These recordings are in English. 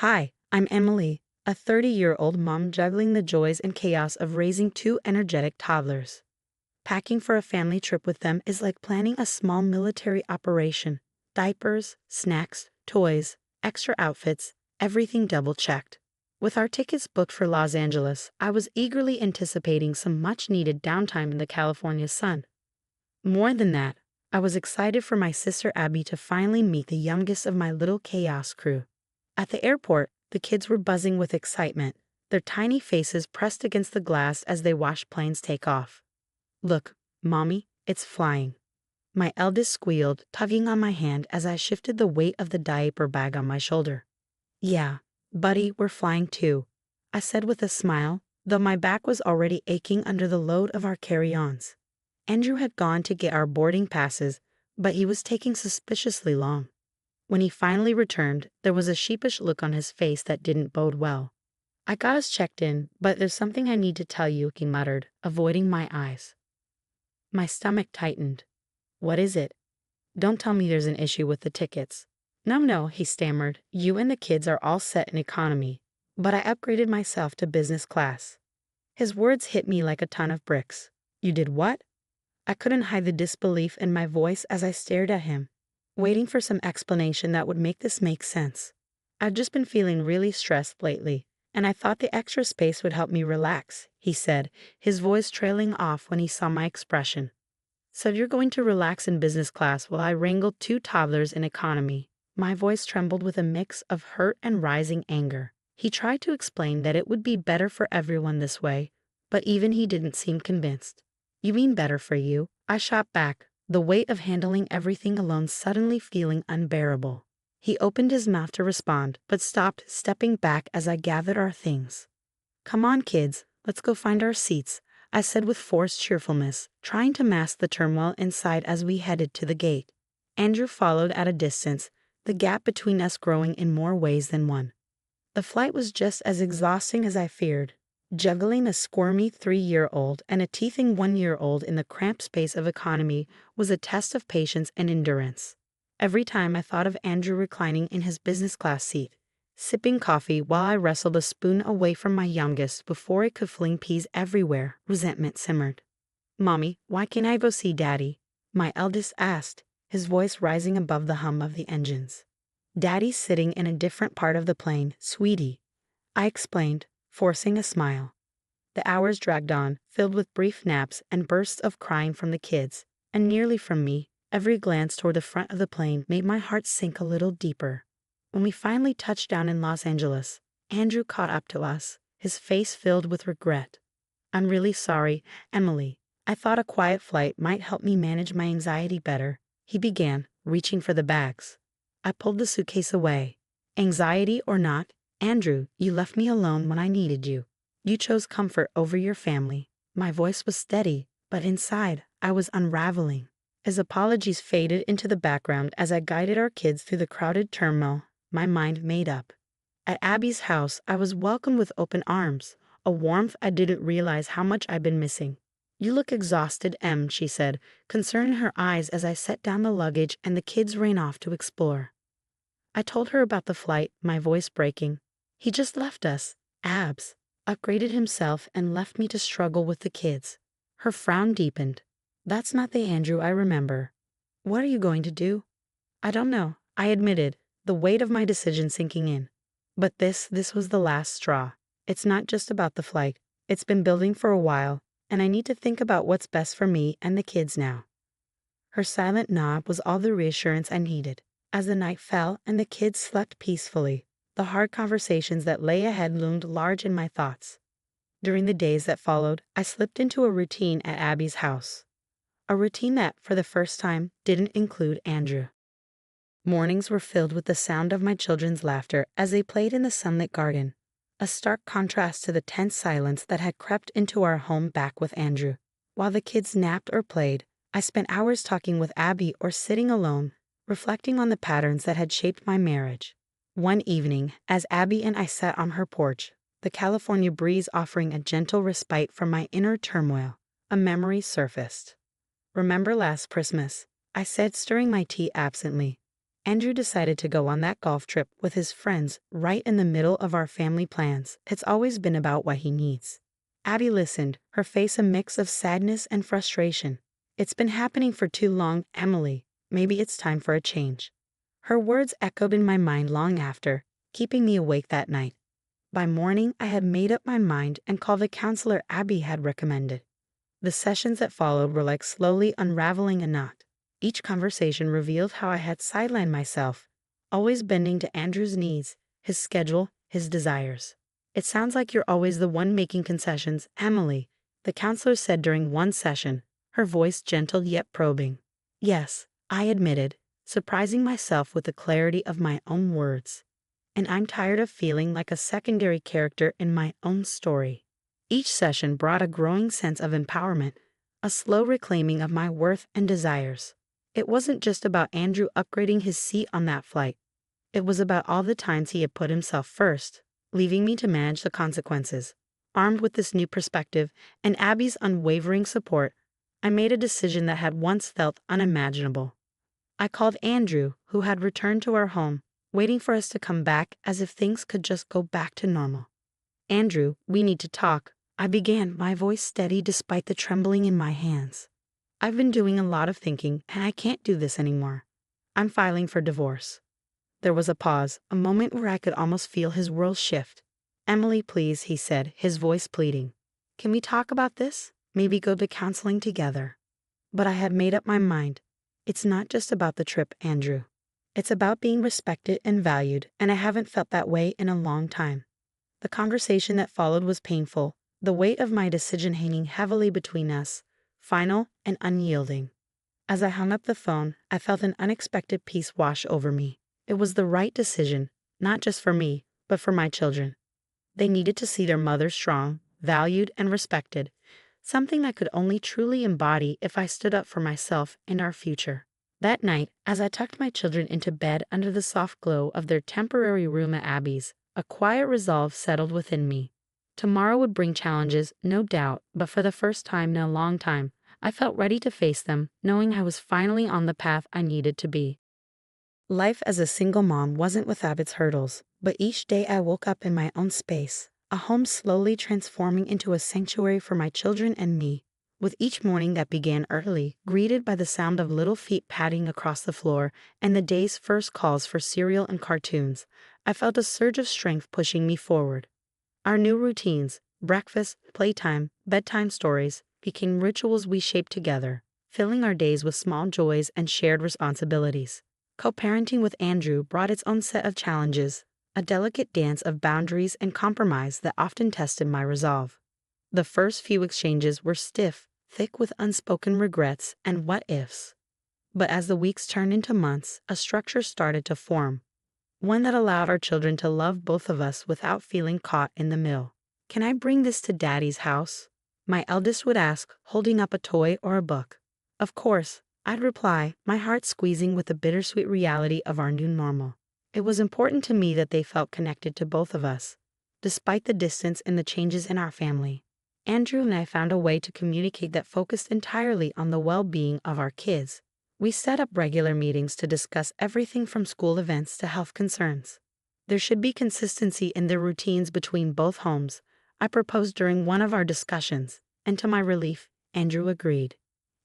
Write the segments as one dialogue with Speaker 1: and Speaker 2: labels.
Speaker 1: Hi, I'm Emily, a 30-year-old mom juggling the joys and chaos of raising two energetic toddlers. Packing for a family trip with them is like planning a small military operation. Diapers, snacks, toys, extra outfits, everything double-checked. With our tickets booked for Los Angeles, I was eagerly anticipating some much-needed downtime in the California sun. More than that, I was excited for my sister Abby to finally meet the youngest of my little chaos crew. At the airport, the kids were buzzing with excitement, their tiny faces pressed against the glass as they watched planes take off. "Look, Mommy, it's flying." My eldest squealed, tugging on my hand as I shifted the weight of the diaper bag on my shoulder. "Yeah, buddy, we're flying too," I said with a smile, though my back was already aching under the load of our carry-ons. Andrew had gone to get our boarding passes, but he was taking suspiciously long. When he finally returned, there was a sheepish look on his face that didn't bode well. "I got us checked in, but there's something I need to tell you," he muttered, avoiding my eyes. My stomach tightened. "What is it? Don't tell me there's an issue with the tickets." No, he stammered. "You and the kids are all set in economy, but I upgraded myself to business class." His words hit me like a ton of bricks. "You did what?" I couldn't hide the disbelief in my voice as I stared at him, waiting for some explanation that would make this make sense. "I've just been feeling really stressed lately, and I thought the extra space would help me relax," he said, his voice trailing off when he saw my expression. "So you're going to relax in business class while I wrangle two toddlers in economy." My voice trembled with a mix of hurt and rising anger. He tried to explain that it would be better for everyone this way, but even he didn't seem convinced. "You mean better for you?" I shot back, the weight of handling everything alone suddenly feeling unbearable. He opened his mouth to respond, but stopped, stepping back as I gathered our things. "Come on, kids, let's go find our seats," I said with forced cheerfulness, trying to mask the turmoil inside as we headed to the gate. Andrew followed at a distance, the gap between us growing in more ways than one. The flight was just as exhausting as I feared. Juggling a squirmy 3-year-old and a teething 1-year-old in the cramped space of economy was a test of patience and endurance. Every time I thought of Andrew reclining in his business class seat, sipping coffee while I wrestled a spoon away from my youngest before it could fling peas everywhere, resentment simmered. "Mommy, why can't I go see Daddy?" my eldest asked, his voice rising above the hum of the engines. "Daddy's sitting in a different part of the plane, sweetie," I explained, forcing a smile. The hours dragged on, filled with brief naps and bursts of crying from the kids, and nearly from me. Every glance toward the front of the plane made my heart sink a little deeper. When we finally touched down in Los Angeles, Andrew caught up to us, his face filled with regret. "I'm really sorry, Emily. I thought a quiet flight might help me manage my anxiety better," he began, reaching for the bags. I pulled the suitcase away. "Anxiety or not, Andrew, you left me alone when I needed you. You chose comfort over your family." My voice was steady, but inside, I was unraveling. His apologies faded into the background as I guided our kids through the crowded turmoil, my mind made up. At Abby's house, I was welcomed with open arms, a warmth I didn't realize how much I'd been missing. "You look exhausted, Em," she said, concern in her eyes as I set down the luggage and the kids ran off to explore. I told her about the flight, my voice breaking. "He just left us. Abs upgraded himself and left me to struggle with the kids." Her frown deepened. "That's not the Andrew I remember." "What are you going to do?" "I don't know," I admitted, the weight of my decision sinking in. But this was the last straw. It's not just about the flight. It's been building for a while, and I need to think about what's best for me and the kids now. Her silent nod was all the reassurance I needed. As the night fell and the kids slept peacefully, the hard conversations that lay ahead loomed large in my thoughts. During the days that followed, I slipped into a routine at Abby's house. A routine that, for the first time, didn't include Andrew. Mornings were filled with the sound of my children's laughter as they played in the sunlit garden, a stark contrast to the tense silence that had crept into our home back with Andrew. While the kids napped or played, I spent hours talking with Abby or sitting alone, reflecting on the patterns that had shaped my marriage. One evening, as Abby and I sat on her porch, the California breeze offering a gentle respite from my inner turmoil, a memory surfaced. "Remember last Christmas?" I said, stirring my tea absently. Andrew decided to go on that golf trip with his friends right in the middle of our family plans. It's always been about what he needs. Abby listened, her face a mix of sadness and frustration. It's been happening for too long, Emily. Maybe it's time for a change. Her words echoed in my mind long after, keeping me awake that night. By morning, I had made up my mind and called the counselor Abby had recommended. The sessions that followed were like slowly unraveling a knot. Each conversation revealed how I had sidelined myself, always bending to Andrew's needs, his schedule, his desires. It sounds like you're always the one making concessions, Emily, the counselor said during one session, her voice gentle yet probing. Yes, I admitted, surprising myself with the clarity of my own words. And I'm tired of feeling like a secondary character in my own story. Each session brought a growing sense of empowerment, a slow reclaiming of my worth and desires. It wasn't just about Andrew upgrading his seat on that flight. It was about all the times he had put himself first, leaving me to manage the consequences. Armed with this new perspective and Abby's unwavering support, I made a decision that had once felt unimaginable. I called Andrew, who had returned to our home, waiting for us to come back as if things could just go back to normal. Andrew, we need to talk, I began, my voice steady despite the trembling in my hands. I've been doing a lot of thinking, and I can't do this anymore. I'm filing for divorce. There was a pause, a moment where I could almost feel his world shift. Emily, please, he said, his voice pleading. Can we talk about this? Maybe go to counseling together. But I had made up my mind. It's not just about the trip, Andrew. It's about being respected and valued, and I haven't felt that way in a long time. The conversation that followed was painful, the weight of my decision hanging heavily between us, final and unyielding. As I hung up the phone, I felt an unexpected peace wash over me. It was the right decision, not just for me, but for my children. They needed to see their mother strong, valued, and respected, something I could only truly embody if I stood up for myself and our future. That night, as I tucked my children into bed under the soft glow of their temporary room at Abby's, a quiet resolve settled within me. Tomorrow would bring challenges, no doubt, but for the first time in a long time, I felt ready to face them, knowing I was finally on the path I needed to be. Life as a single mom wasn't without its hurdles, but each day I woke up in my own space, a home slowly transforming into a sanctuary for my children and me. With each morning that began early, greeted by the sound of little feet padding across the floor and the day's first calls for cereal and cartoons, I felt a surge of strength pushing me forward. Our new routines, breakfast, playtime, bedtime stories, became rituals we shaped together, filling our days with small joys and shared responsibilities. Co-parenting with Andrew brought its own set of challenges, a delicate dance of boundaries and compromise that often tested my resolve. The first few exchanges were stiff, thick with unspoken regrets and what-ifs. But as the weeks turned into months, a structure started to form, one that allowed our children to love both of us without feeling caught in the middle. Can I bring this to Daddy's house? My eldest would ask, holding up a toy or a book. Of course, I'd reply, my heart squeezing with the bittersweet reality of our new normal. It was important to me that they felt connected to both of us, despite the distance and the changes in our family. Andrew and I found a way to communicate that focused entirely on the well-being of our kids. We set up regular meetings to discuss everything from school events to health concerns. There should be consistency in the routines between both homes, I proposed during one of our discussions, and to my relief, Andrew agreed.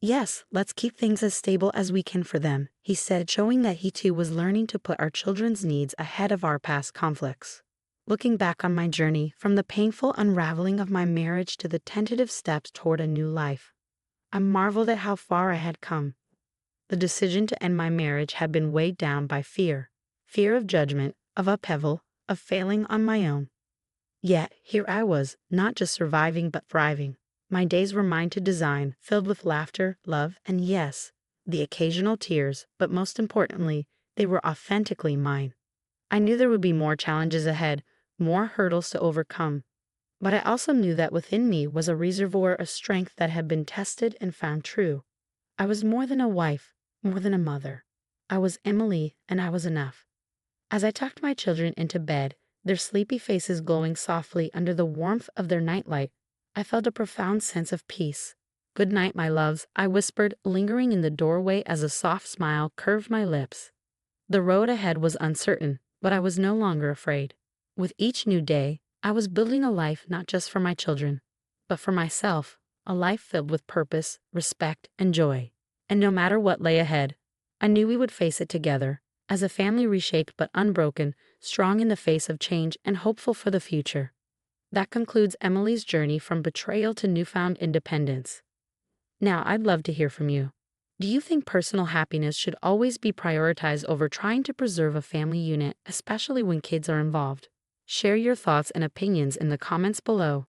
Speaker 1: Yes, let's keep things as stable as we can for them, he said, showing that he too was learning to put our children's needs ahead of our past conflicts. Looking back on my journey, from the painful unraveling of my marriage to the tentative steps toward a new life, I marveled at how far I had come. The decision to end my marriage had been weighed down by fear of judgment, of upheaval, of failing on my own. Yet, here I was, not just surviving but thriving. My days were mine to design, filled with laughter, love, and yes, the occasional tears, but most importantly, they were authentically mine. I knew there would be more challenges ahead, more hurdles to overcome, but I also knew that within me was a reservoir of strength that had been tested and found true. I was more than a wife, more than a mother. I was Emily, and I was enough. As I tucked my children into bed, their sleepy faces glowing softly under the warmth of their nightlight, I felt a profound sense of peace. Good night, my loves, I whispered, lingering in the doorway as a soft smile curved my lips. The road ahead was uncertain, but I was no longer afraid. With each new day, I was building a life not just for my children, but for myself, a life filled with purpose, respect, and joy. And no matter what lay ahead, I knew we would face it together, as a family reshaped but unbroken, strong in the face of change and hopeful for the future. That concludes Emily's journey from betrayal to newfound independence. Now, I'd love to hear from you. Do you think personal happiness should always be prioritized over trying to preserve a family unit, especially when kids are involved? Share your thoughts and opinions in the comments below.